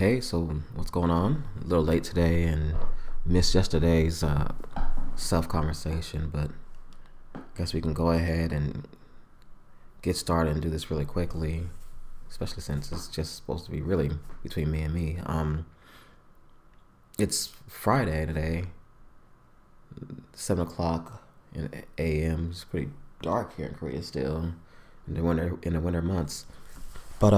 Hey, so what's going on? A little late today and missed yesterday's self conversation, but I guess we can go ahead and get started and do this really quickly, especially since it's just supposed to be really between me and me. It's Friday today, 7 o'clock a.m. It's pretty dark here in Korea still in the winter months, but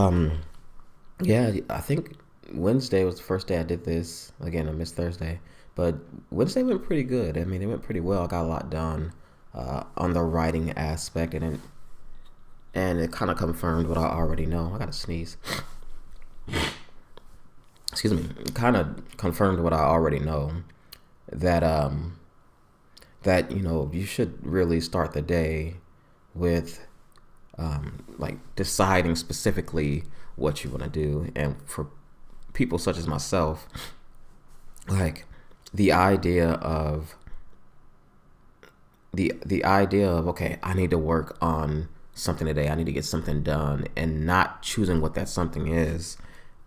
yeah, I think Wednesday was the first day I did this. Again, I missed Thursday, but Wednesday went pretty good. I mean, it went pretty well. I got a lot done on the writing aspect, and it kind of confirmed what I already know. I got to sneeze. Excuse me. It kind of confirmed what I already know that you should really start the day with like deciding specifically what you want to do, and for people such as myself, like the idea of the idea of, okay, I need to work on something today, I need to get something done, and not choosing what that something is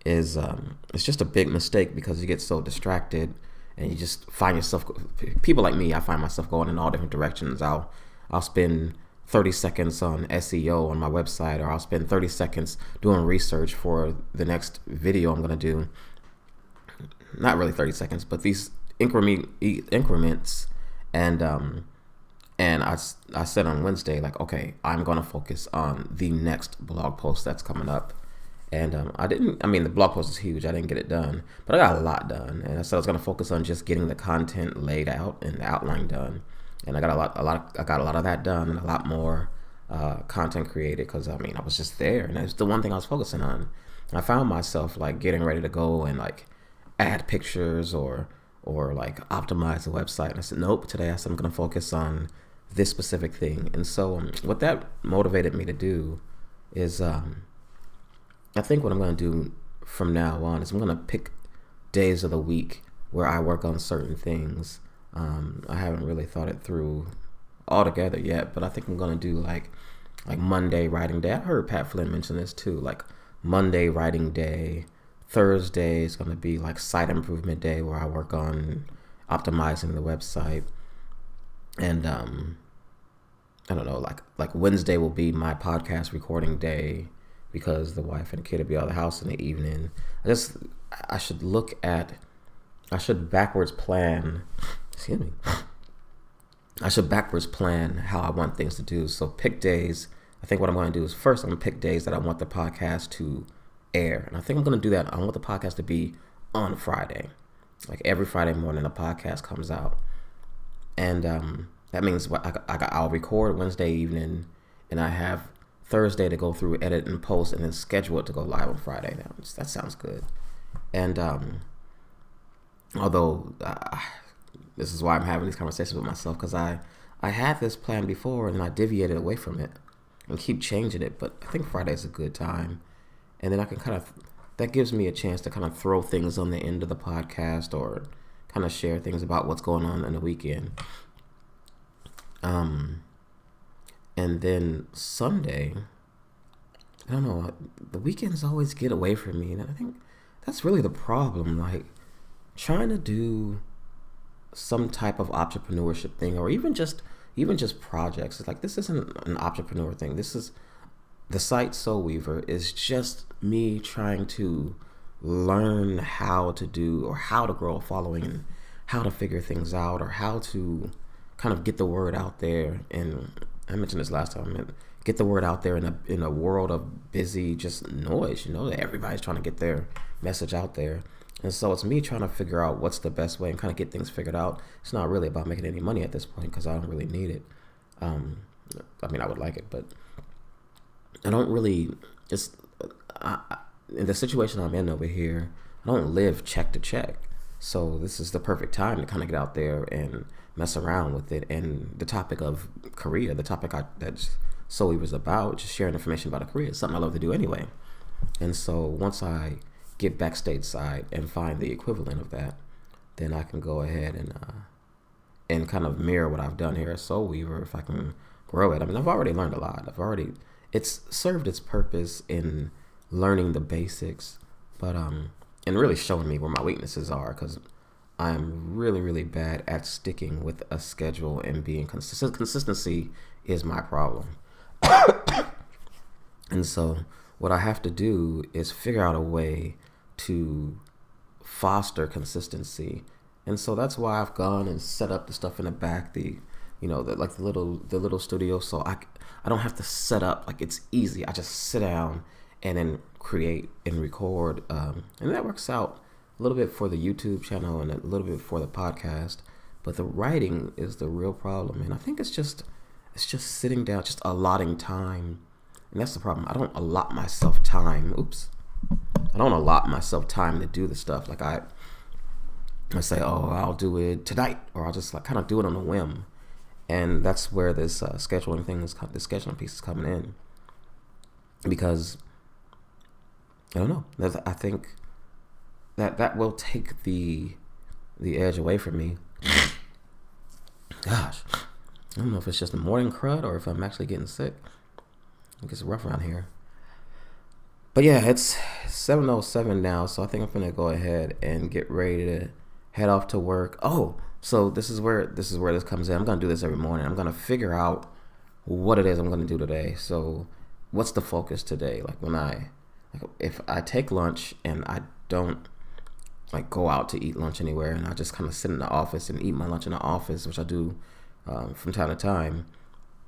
it's just a big mistake, because you get so distracted and you just find yourself, people like me, I find myself going in all different directions. I'll spend 30 seconds on SEO on my website, or I'll spend 30 seconds doing research for the next video I'm going to do. Not really 30 seconds, but these increments. And I said on Wednesday, like, okay, I'm going to focus on the next blog post that's coming up. And the blog post is huge. I didn't get it done, but I got a lot done. And I said I was going to focus on just getting the content laid out and the outline done. And I got a lot of that done, and a lot more content created, because I was just there, and it's the one thing I was focusing on. I found myself like getting ready to go and like add pictures or like optimize the website. And I said, nope. Today I said I'm going to focus on this specific thing. And so what that motivated me to do is I think what I'm going to do from now on is I'm going to pick days of the week where I work on certain things. I haven't really thought it through altogether yet, but I think I'm going to do like Monday writing day. I heard Pat Flynn mention this too, like Monday writing day. Thursday is going to be like site improvement day, where I work on optimizing the website. And I don't know, like Wednesday will be my podcast recording day, because the wife and kid will be out of the house in the evening. I should backwards plan. Excuse me. I should backwards plan how I want things to do. So pick days. I think what I'm going to do is, first I'm going to pick days that I want the podcast to air. And I think I'm going to do that. I want the podcast to be on Friday. Like every Friday morning, the podcast comes out. And that means I'll record Wednesday evening, and I have Thursday to go through, edit, and post, and then schedule it to go live on Friday. That sounds good. And although this is why I'm having these conversations with myself, because I had this plan before and I deviated away from it and keep changing it. But I think Friday is a good time, and then I can that gives me a chance to kind of throw things on the end of the podcast, or kind of share things about what's going on in the weekend. And then Sunday, I don't know, the weekends always get away from me, and I think that's really the problem. Like, trying to do some type of entrepreneurship thing, or even just projects. It's like, this isn't an entrepreneur thing. This is the site Soul Weaver is just me trying to learn how to do, or how to grow a following, and how to figure things out, or how to kind of get the word out there. And I mentioned this last time, get the word out there in a world of busy just noise. Everybody's trying to get their message out there. And so it's me trying to figure out what's the best way and kind of get things figured out. It's not really about making any money at this point, because I don't really need it. I would like it, but I don't really. In the situation I'm in over here, I don't live check to check. So this is the perfect time to kind of get out there and mess around with it. And the topic of Korea, the topic that Soul Weaver was about, just sharing information about Korea, is something I love to do anyway. And so once I get back stateside and find the equivalent of that, then I can go ahead and kind of mirror what I've done here at Soul Weaver, if I can grow it. I've already learned a lot. It's served its purpose in learning the basics, but and really showing me where my weaknesses are, because I'm really, really bad at sticking with a schedule and being consistent. Consistency is my problem. And so what I have to do is figure out a way to foster consistency. And so that's why I've gone and set up the stuff in the back, the little studio, so I don't have to set up. Like, it's easy. I just sit down and then create and record, and that works out a little bit for the YouTube channel and a little bit for the podcast. But the writing is the real problem, and I think it's just sitting down, just allotting time. And that's the problem. I don't allot myself time. I don't allot myself time to do the stuff. Like, I say, oh, I'll do it tonight, or I'll just like kind of do it on a whim. And that's where this scheduling piece is coming in, because I don't know. I think that will take the edge away from me. Gosh, I don't know if it's just a morning crud or if I'm actually getting sick. It gets rough around here. But yeah, it's 7:07 now, so I think I'm gonna go ahead and get ready to head off to work. Oh, so this is where this comes in. I'm gonna do this every morning. I'm gonna figure out what it is I'm gonna do today. So, what's the focus today? If I take lunch and I don't like go out to eat lunch anywhere, and I just kind of sit in the office and eat my lunch in the office, which I do from time to time,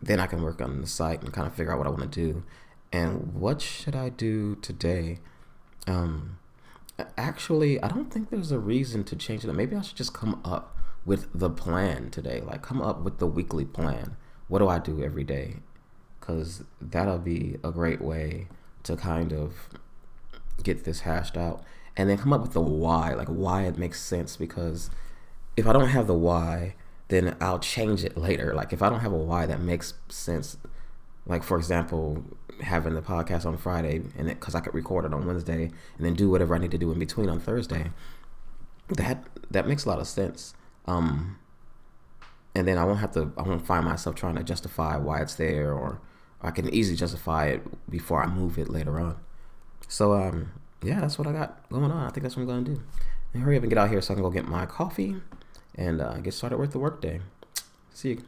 then I can work on the site and kind of figure out what I want to do. And what should I do today? Actually, I don't think there's a reason to change it. Maybe I should just come up with the plan today. Like, come up with the weekly plan. What do I do every day? Because that'll be a great way to kind of get this hashed out. And then come up with the why, like why it makes sense. Because if I don't have the why, then I'll change it later. Like, if I don't have a why that makes sense, like, for example, having the podcast on Friday, and because I could record it on Wednesday and then do whatever I need to do in between on Thursday, that makes a lot of sense. And then I won't find myself trying to justify why it's there, or I can easily justify it before I move it later on. So, yeah, that's what I got going on. I think that's what I'm going to do. And hurry up and get out here so I can go get my coffee and get started with the work day. See you.